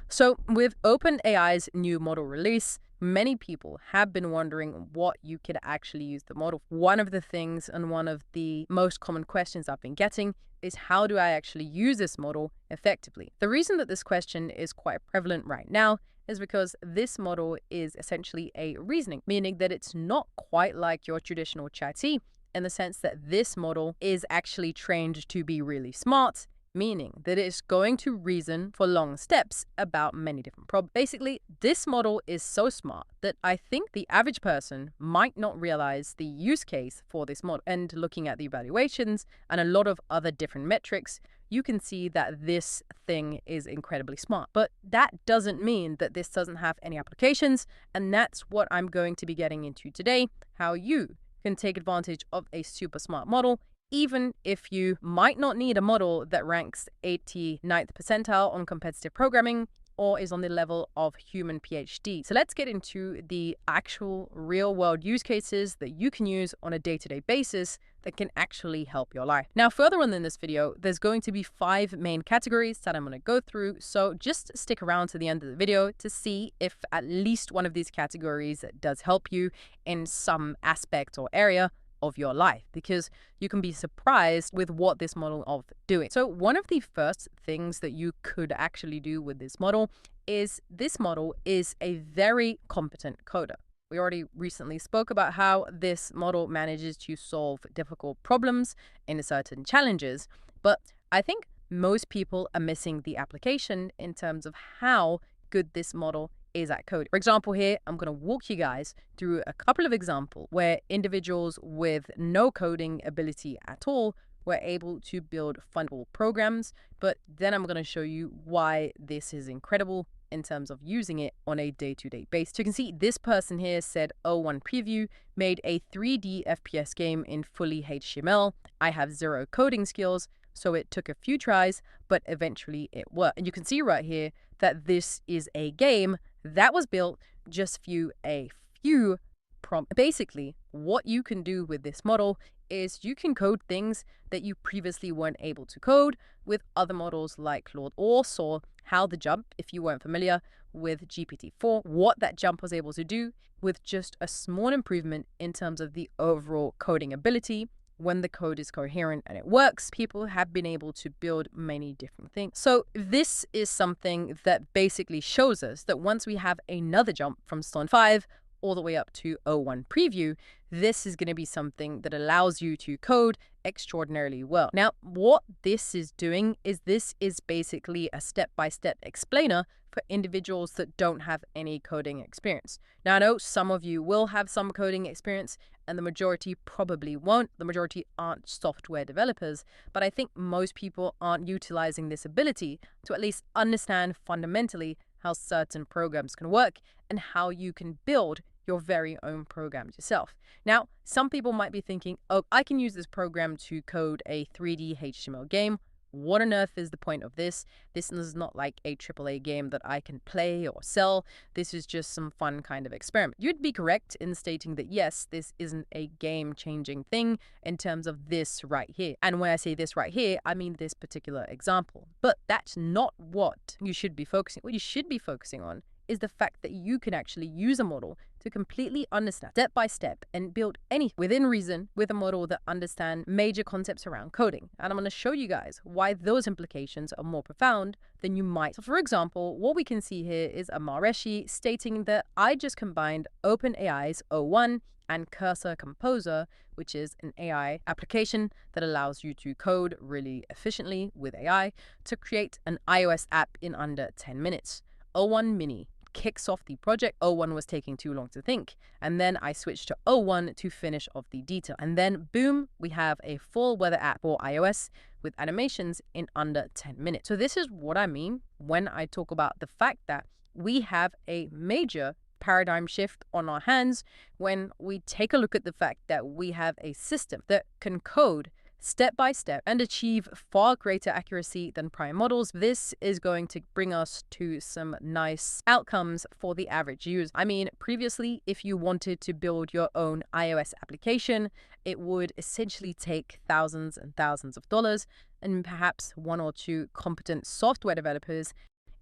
So with OpenAI's new model release, many people have been wondering what you could actually use the model for. One of the things and one of the most common questions I've been getting is how do I actually use this model effectively? The reason that this question is quite prevalent right now is because this model is essentially a reasoning, meaning that it's not quite like your traditional chatty in the sense that this model is actually trained to be really smart, meaning that it's going to reason for long steps about many different problems. Basically, this model is so smart that I think the average person might not realize the use case for this model. And looking at the evaluations and a lot of other different metrics, you can see that this thing is incredibly smart. But that doesn't mean that this doesn't have any applications, and that's what I'm going to be getting into today, how you can take advantage of a super smart model even if you might not need a model that ranks 89th percentile on competitive programming or is on the level of human PhD. So let's get into the actual real-world use cases that you can use on a day-to-day basis that can actually help your life. Now, further on in this video, there's going to be 5 main categories that I'm going to go through. So just stick around to the end of the video to see if at least one of these categories does help you in some aspect or area of your life, because you can be surprised with what this model of doing. So one of the first things that you could actually do with this model is this model is a very competent coder. We already recently spoke about how this model manages to solve difficult problems in certain challenges, but I think most people are missing the application in terms of how good this model is at coding. For example, here, I'm going to walk you guys through a couple of examples where individuals with no coding ability at all were able to build fundable programs, but then I'm going to show you why this is incredible in terms of using it on a day-to-day basis. So you can see this person here said O1 Preview made a 3D FPS game in fully HTML. I have 0 coding skills, so it took a few tries, but eventually it worked. And you can see right here that this is a game that was built just through a few prompts. Basically, what you can do with this model is you can code things that you previously weren't able to code with other models like Claude, or saw how the jump, if you weren't familiar with GPT-4, what that jump was able to do with just a small improvement in terms of the overall coding ability. When the code is coherent and it works, people have been able to build many different things. So this is something that basically shows us that once we have another jump from Stone 5 all the way up to O1 Preview, this is going to be something that allows you to code extraordinarily well. Now, what this is doing is this is basically a step-by-step explainer for individuals that don't have any coding experience. Now, I know some of you will have some coding experience and the majority probably won't. The majority aren't software developers, but I think most people aren't utilizing this ability to at least understand fundamentally how certain programs can work and how you can build your very own programs yourself. Now, some people might be thinking, oh, I can use this program to code a 3D HTML game. What on earth is the point of this? This is not like a AAA game that I can play or sell. This is just some fun kind of experiment. You'd be correct in stating that yes, this isn't a game-changing thing in terms of this right here. And when I say this right here, I mean this particular example. But that's not what you should be focusing on. What you should be focusing on is the fact that you can actually use a model to completely understand step by step and build any within reason with a model that understands major concepts around coding. And I'm going to show you guys why those implications are more profound than you might. So for example, what we can see here is a Mareshi stating that I just combined OpenAI's O1 and Cursor Composer, which is an AI application that allows you to code really efficiently with AI to create an iOS app in under 10 minutes. O1 Mini kicks off the project. O1 was taking too long to think, and then I switched to O1 to finish off the detail, and then boom, we have a full weather app for iOS with animations in under 10 minutes. So this is what I mean when I talk about the fact that we have a major paradigm shift on our hands when we take a look at the fact that we have a system that can code step by step and achieve far greater accuracy than prior models. This is going to bring us to some nice outcomes for the average user. I mean, previously, if you wanted to build your own iOS application, it would essentially take thousands and thousands of dollars and perhaps 1 or 2 competent software developers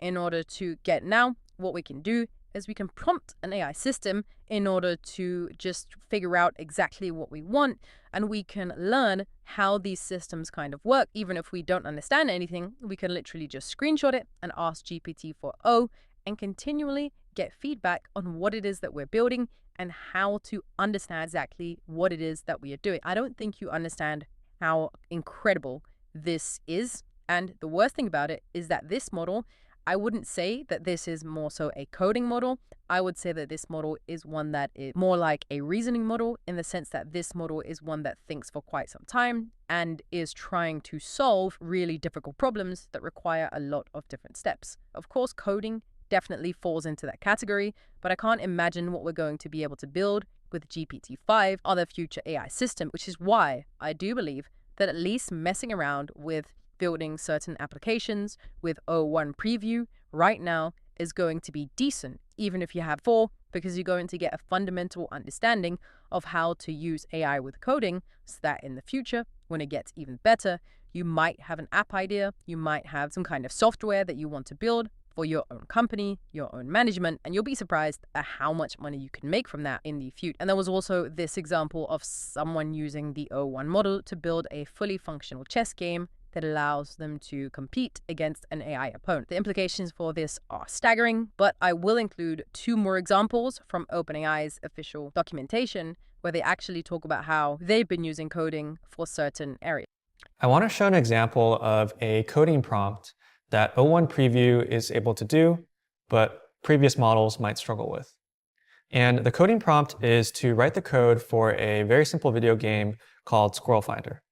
in order to get now, what we can do is we can prompt an AI system in order to just figure out exactly what we want, and we can learn how these systems kind of work. Even if we don't understand anything, we can literally just screenshot it and ask GPT-4o and continually get feedback on what it is that we're building and how to understand exactly what it is that we are doing. I don't think you understand how incredible this is. And the worst thing about it is that this model, I wouldn't say that this is more so a coding model. I would say that this model is one that is more like a reasoning model, in the sense that this model is one that thinks for quite some time and is trying to solve really difficult problems that require a lot of different steps. Of course, coding definitely falls into that category, but I can't imagine what we're going to be able to build with GPT-5 or the future AI system, which is why I do believe that at least messing around with building certain applications with O1 preview right now is going to be decent, even if you have 4, because you're going to get a fundamental understanding of how to use AI with coding, so that in the future, when it gets even better, you might have an app idea, you might have some kind of software that you want to build for your own company, your own management, and you'll be surprised at how much money you can make from that in the future. And there was also this example of someone using the O1 model to build a fully functional chess game that allows them to compete against an AI opponent. The implications for this are staggering, but I will include 2 more examples from OpenAI's official documentation where they actually talk about how they've been using coding for certain areas. I want to show an example of a coding prompt that O1 Preview is able to do, but previous models might struggle with. And the coding prompt is to write the code for a very simple video game called Squirrel Finder.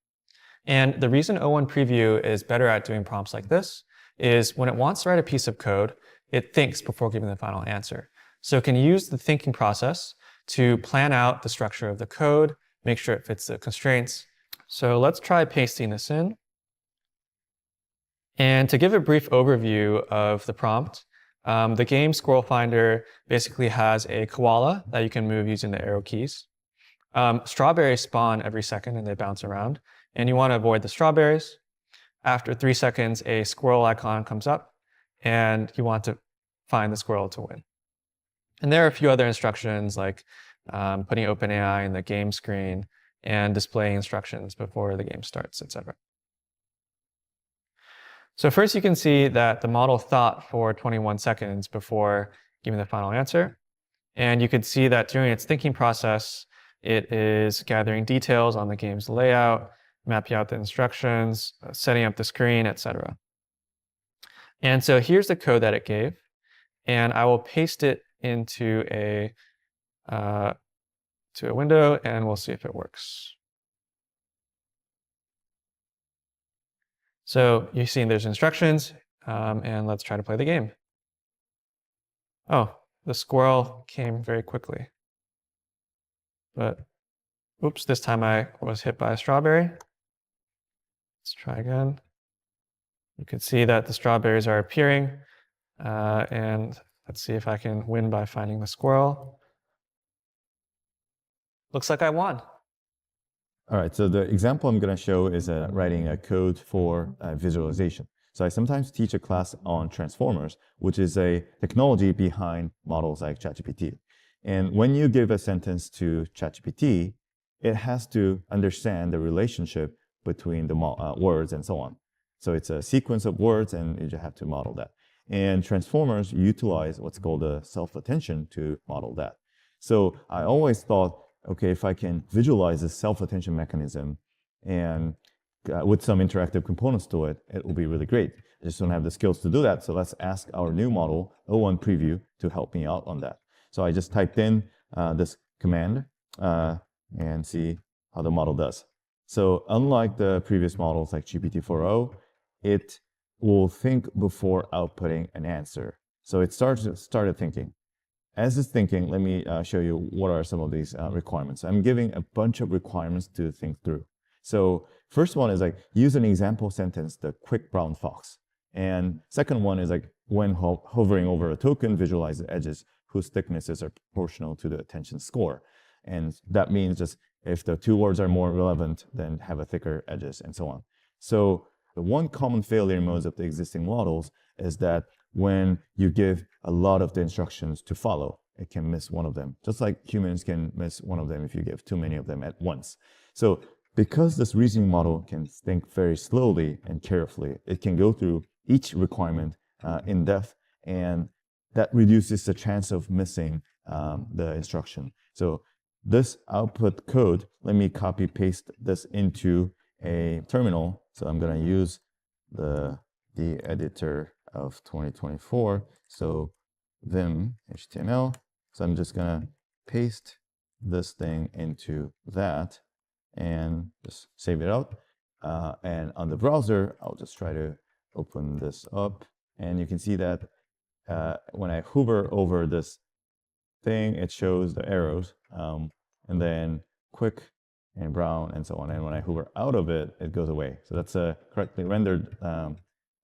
And the reason O1 Preview is better at doing prompts like this is when it wants to write a piece of code, it thinks before giving the final answer. So it can use the thinking process to plan out the structure of the code, make sure it fits the constraints. So let's try pasting this in. And to give a brief overview of the prompt, the game Squirrel Finder basically has a koala that you can move using the arrow keys. Strawberries spawn every second and they bounce around, and you want to avoid the strawberries. After 3 seconds, a squirrel icon comes up, and you want to find the squirrel to win. And there are a few other instructions, like putting OpenAI in the game screen and displaying instructions before the game starts, etc. So first you can see that the model thought for 21 seconds before giving the final answer. And you can see that during its thinking process, it is gathering details on the game's layout, mapping out the instructions, setting up the screen, etc. And so here's the code that it gave. And I will paste it into a window, and we'll see if it works. So you've seen there's instructions, and let's try to play the game. Oh, the squirrel came very quickly. But, oops, this time I was hit by a strawberry. Let's try again. You can see that the strawberries are appearing, and let's see if I can win by finding the squirrel. Looks like I won. All right, so the example I'm going to show is writing a code for visualization. So I sometimes teach a class on transformers, which is a technology behind models like ChatGPT. And when you give a sentence to ChatGPT, it has to understand the relationship between the words and so on. So it's a sequence of words, and you just have to model that. And transformers utilize what's called a self-attention to model that. So I always thought, okay, if I can visualize this self-attention mechanism and with some interactive components to it, it will be really great. I just don't have the skills to do that, so let's ask our new model, O1 Preview, to help me out on that. So I just typed in this command and see how the model does. So unlike the previous models like GPT-4o, it will think before outputting an answer. So it started thinking. As it's thinking, let me show you what are some of these requirements. I'm giving a bunch of requirements to think through. So first one is like, use an example sentence, the quick brown fox. And second one is like, when hovering over a token, visualize the edges whose thicknesses are proportional to the attention score. And that means just if the 2 words are more relevant, then have a thicker edges and so on. So the one common failure in most of the existing models is that when you give a lot of the instructions to follow, it can miss one of them, just like humans can miss one of them if you give too many of them at once. So because this reasoning model can think very slowly and carefully, it can go through each requirement in depth, and that reduces the chance of missing the instruction. So this output code, let me copy paste this into a terminal. So I'm going to use the editor of 2024. So Vim HTML. So I'm just going to paste this thing into that and just save it out. And on the browser, I'll just try to open this up. And you can see that when I hover over this thing, it shows the arrows, and then quick and brown and so on. And when I hover out of it, it goes away. So that's a correctly rendered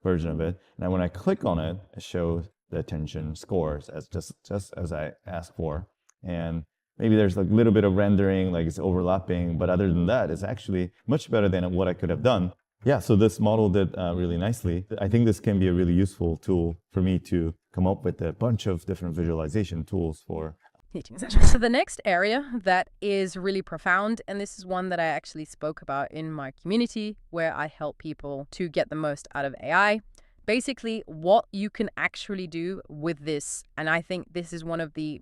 version of it. And when I click on it, it shows the attention scores as just as I asked for. And maybe there's like a little bit of rendering, like it's overlapping, but other than that, it's actually much better than what I could have done. Yeah, so this model did really nicely. I think this can be a really useful tool for me to come up with a bunch of different visualization tools for teaching sessions. So the next area that is really profound, and this is one that I actually spoke about in my community where I help people to get the most out of AI, basically what you can actually do with this. And I think this is one of the,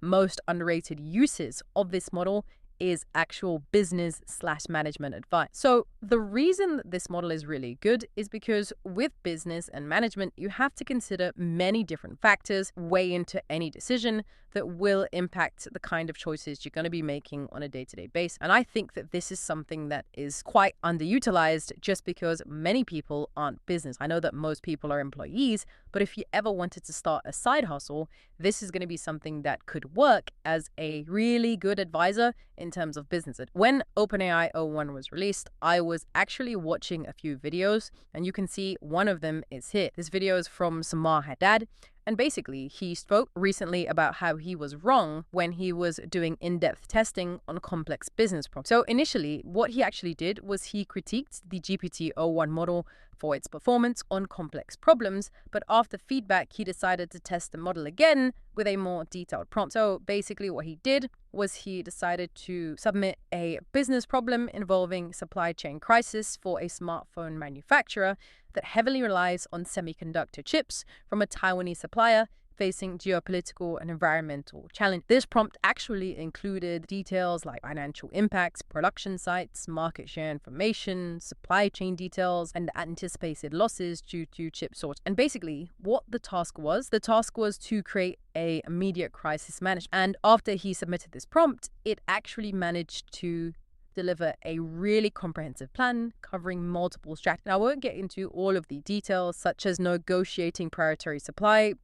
most underrated uses of this model is actual business/management advice. So the reason that this model is really good is because with business and management, you have to consider many different factors, weigh into any decision that will impact the kind of choices you're going to be making on a day-to-day basis. And I think that this is something that is quite underutilized just because many people aren't business. I know that most people are employees, but if you ever wanted to start a side hustle, this is going to be something that could work as a really good advisor in terms of business. When OpenAI o1 was released, I was actually watching a few videos, and you can see one of them is here. This video is from Samar Haddad. And basically, he spoke recently about how he was wrong when he was doing in-depth testing on complex business problems. So initially, what he actually did was he critiqued the GPT-o1 model for its performance on complex problems, but after feedback, he decided to test the model again with a more detailed prompt. So basically what he did was he decided to submit a business problem involving supply chain crisis for a smartphone manufacturer that heavily relies on semiconductor chips from a Taiwanese supplier facing geopolitical and environmental challenge. This prompt actually included details like financial impacts, production sites, market share information, supply chain details, and anticipated losses due to chip shortage. And basically what the task was to create a immediate crisis management. And after he submitted this prompt, it actually managed to deliver a really comprehensive plan covering multiple strategies. Now, I won't get into all of the details, such as negotiating priority supply,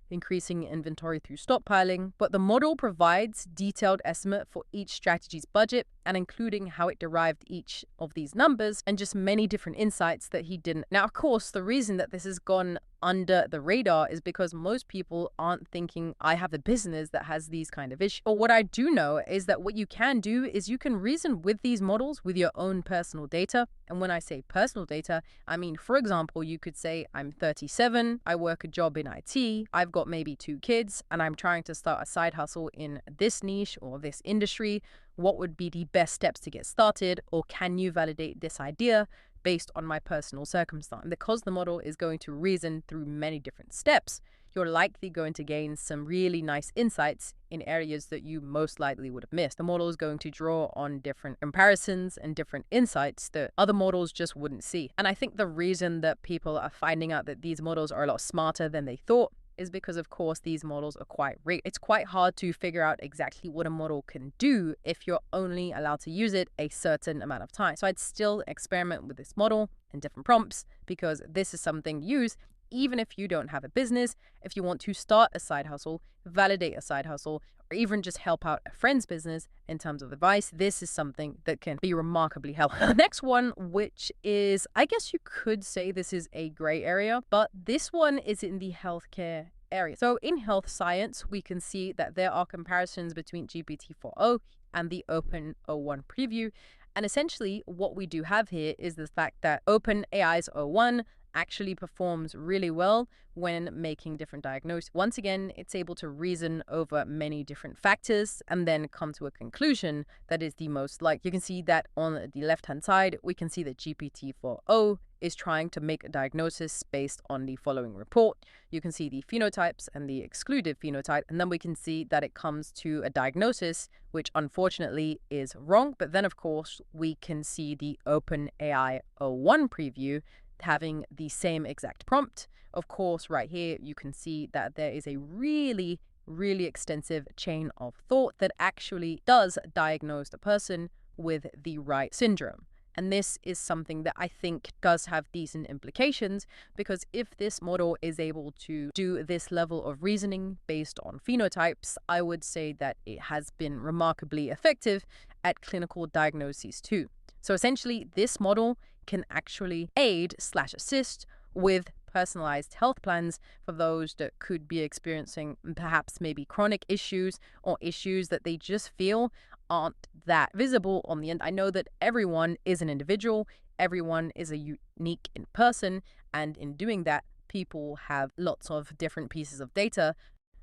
increasing inventory through stockpiling, but the model provides detailed estimate for each strategy's budget and including how it derived each of these numbers and just many different insights that he didn't. Now, of course, the reason that this has gone under the radar is because most people aren't thinking I have a business that has these kind of issues. But what I do know is that what you can do is you can reason with these models with your own personal data. And when I say personal data, I mean, for example, you could say I'm 37, I work a job in IT, I've got maybe 2 kids, and I'm trying to start a side hustle in this niche or this industry. What would be the best steps to get started? Or can you validate this idea based on my personal circumstance? Because the model is going to reason through many different steps, you're likely going to gain some really nice insights in areas that you most likely would have missed. The model is going to draw on different comparisons and different insights that other models just wouldn't see. And I think the reason that people are finding out that these models are a lot smarter than they thought is because, of course, these models are quite rigged. It's quite hard to figure out exactly what a model can do if you're only allowed to use it a certain amount of time. So I'd still experiment with this model and different prompts because this is something to use even if you don't have a business, if you want to start a side hustle, validate a side hustle, or even just help out a friend's business in terms of advice. This is something that can be remarkably helpful. The next one, which is, I guess you could say this is a gray area, but this one is in the healthcare area. So in health science, we can see that there are comparisons between GPT-4o and the OpenO1 preview. And essentially what we do have here is the fact that OpenAI's o1 actually performs really well when making different diagnoses. Once again, it's able to reason over many different factors and then come to a conclusion that is the most like. You can see that on the left-hand side, we can see that GPT-4o is trying to make a diagnosis based on the following report. You can see the phenotypes and the excluded phenotype, and then we can see that it comes to a diagnosis, which unfortunately is wrong. But then, of course, we can see the OpenAI o1 preview having the same exact prompt. Of course, right here, you can see that there is a really extensive chain of thought that actually does diagnose the person with the right syndrome. And this is something that I think does have decent implications, because if this model is able to do this level of reasoning based on phenotypes, I would say that it has been remarkably effective at clinical diagnoses too. So essentially, this model can actually aid/assist with personalized health plans for those that could be experiencing perhaps maybe chronic issues or issues that they just feel aren't that visible on the end. I know that everyone is an individual, everyone is a unique in person, and in doing that, people have lots of different pieces of data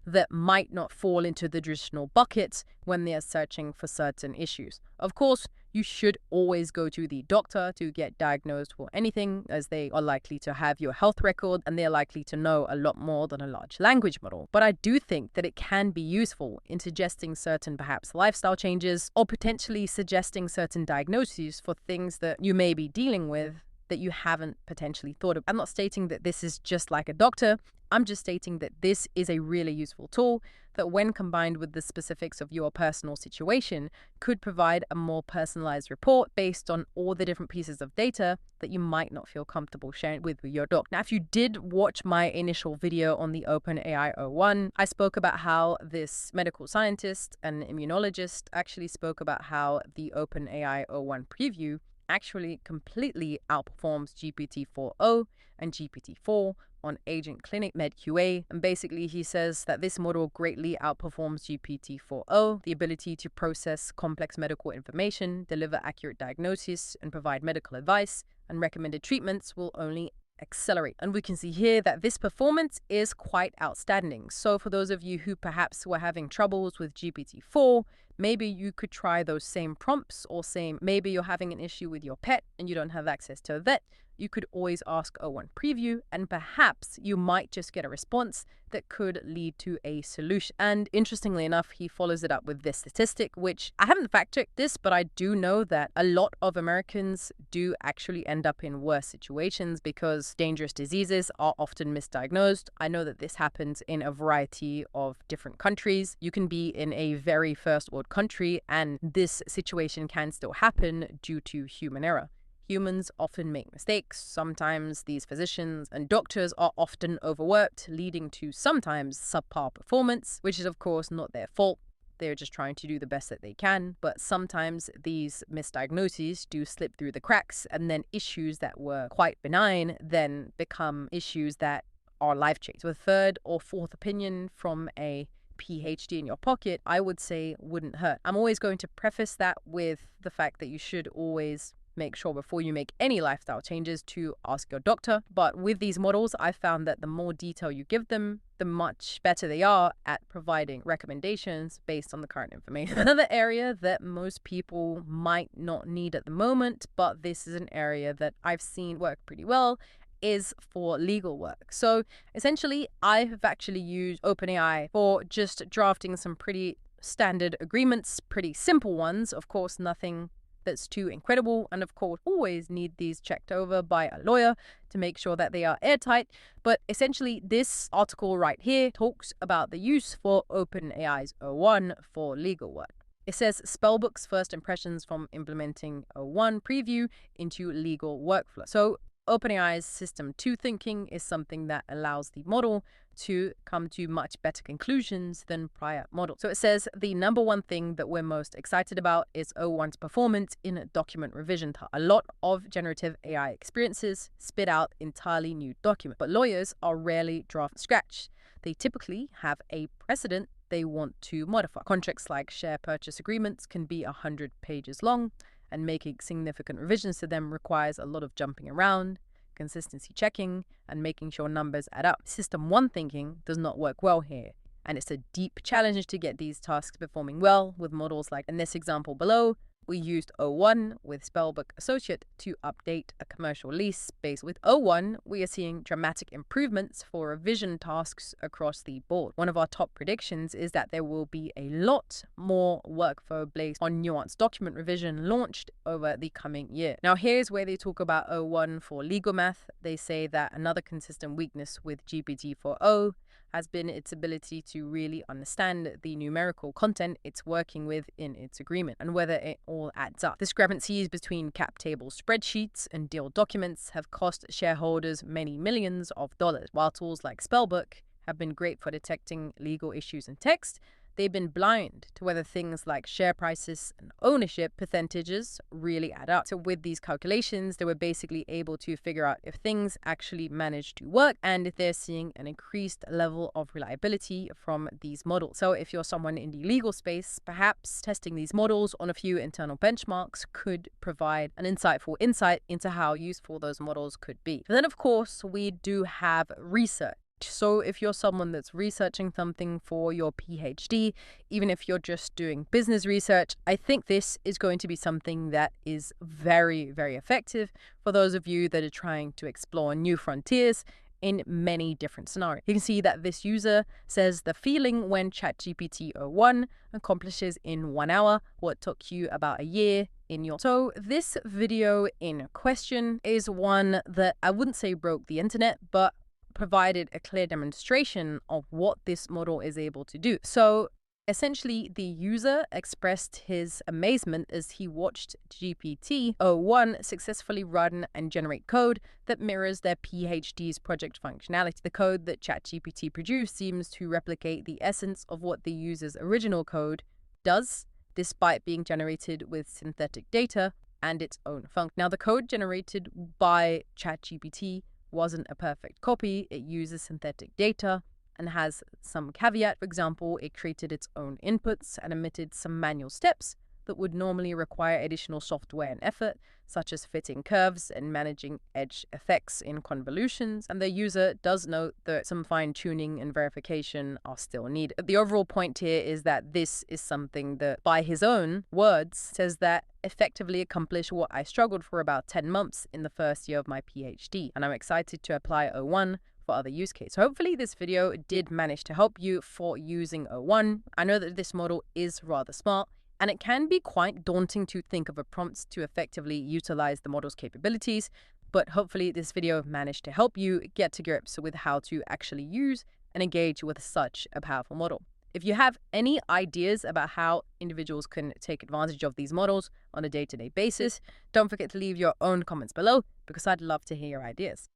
that might not fall into the traditional buckets when they are searching for certain issues. Of course, you should always go to the doctor to get diagnosed for anything, as they are likely to have your health record and they're likely to know a lot more than a large language model. But I do think that it can be useful in suggesting certain perhaps lifestyle changes, or potentially suggesting certain diagnoses for things that you may be dealing with that you haven't potentially thought of. I'm not stating that this is just like a doctor. I'm just stating that this is a really useful tool that, when combined with the specifics of your personal situation, could provide a more personalized report based on all the different pieces of data that you might not feel comfortable sharing with your doc. Now, if you did watch my initial video on the OpenAI o1, I spoke about how this medical scientist and immunologist actually spoke about how the OpenAI o1 preview actually completely outperforms GPT-4o and GPT-4 on Agent Clinic MedQA. And basically, he says that this model greatly outperforms GPT-4o, the ability to process complex medical information, deliver accurate diagnoses, and provide medical advice and recommended treatments will only accelerate. And we can see here that this performance is quite outstanding. So for those of you who perhaps were having troubles with GPT-4, maybe you could try those same prompts, or maybe you're having an issue with your pet and you don't have access to a vet. You could always ask o1 preview, and perhaps you might just get a response that could lead to a solution. And interestingly enough, he follows it up with this statistic, which I haven't fact-checked this, but I do know that a lot of Americans do actually end up in worse situations because dangerous diseases are often misdiagnosed. I know that this happens in a variety of different countries. You can be in a very first world country and this situation can still happen due to human error. Humans often make mistakes. Sometimes these physicians and doctors are often overworked, leading to sometimes subpar performance, which is of course not their fault. They're just trying to do the best that they can. But sometimes these misdiagnoses do slip through the cracks, and then issues that were quite benign then become issues that are life-changing. So a third or fourth opinion from a PhD in your pocket, I would say, wouldn't hurt. I'm always going to preface that with the fact that you should always make sure before you make any lifestyle changes to ask your doctor. But with these models, I found that the more detail you give them, the much better they are at providing recommendations based on the current information. Another area that most people might not need at the moment, but this is an area that I've seen work pretty well, is for legal work. So essentially, I have actually used OpenAI for just drafting some pretty standard agreements, pretty simple ones. Of course, nothing that's too incredible, and of course always need these checked over by a lawyer to make sure that they are airtight. But essentially, this article right here talks about the use for OpenAI's o1 for legal work. It says Spellbook's first impressions from implementing o1 preview into legal workflow. So OpenAI's System 2 thinking is something that allows the model to come to much better conclusions than prior models. So it says the number one thing that we're most excited about is o1's performance in document revision. A lot of generative AI experiences spit out entirely new documents, but lawyers are rarely draft from scratch. They typically have a precedent they want to modify. Contracts like share purchase agreements can be 100 pages long, and making significant revisions to them requires a lot of jumping around, consistency checking and making sure numbers add up. System 1 thinking does not work well here, and it's a deep challenge to get these tasks performing well with models like in this example below. We used O1 with Spellbook Associate to update a commercial lease. Based with O1, we are seeing dramatic improvements for revision tasks across the board. One of our top predictions is that there will be a lot more workflow based on nuanced document revision launched over the coming year. Now, here's where they talk about O1 for legal math. They say that another consistent weakness with GPT-4o has been its ability to really understand the numerical content it's working with in its agreement and whether it all adds up. Discrepancies between cap table spreadsheets and deal documents have cost shareholders many millions of dollars. While tools like Spellbook have been great for detecting legal issues in text, they've been blind to whether things like share prices and ownership percentages really add up. So with these calculations, they were basically able to figure out if things actually manage to work and if they're seeing an increased level of reliability from these models. So if you're someone in the legal space, perhaps testing these models on a few internal benchmarks could provide an insightful insight into how useful those models could be. But then, of course, we do have research. So if you're someone that's researching something for your PhD, even if you're just doing business research, I think this is going to be something that is very, very effective for those of you that are trying to explore new frontiers in many different scenarios. You can see that this user says the feeling when ChatGPT o1 accomplishes in 1 hour what took you about a year in your... So this video in question is one that I wouldn't say broke the internet, but provided a clear demonstration of what this model is able to do. So essentially, the user expressed his amazement as he watched GPT-o1 successfully run and generate code that mirrors their PhD's project functionality. The code that ChatGPT produced seems to replicate the essence of what the user's original code does, despite being generated with synthetic data and its own function. Now, the code generated by ChatGPT wasn't a perfect copy. It uses synthetic data and has some caveat. For example, it created its own inputs and omitted some manual steps that would normally require additional software and effort, such as fitting curves and managing edge effects in convolutions. And the user does note that some fine-tuning and verification are still needed. The overall point here is that this is something that, by his own words, says that effectively accomplished what I struggled for about 10 months in the first year of my PhD. And I'm excited to apply O1 for other use cases. So hopefully this video did manage to help you for using O1. I know that this model is rather smart, and it can be quite daunting to think of a prompt to effectively utilize the model's capabilities, but hopefully this video managed to help you get to grips with how to actually use and engage with such a powerful model. If you have any ideas about how individuals can take advantage of these models on a day-to-day basis, don't forget to leave your own comments below because I'd love to hear your ideas.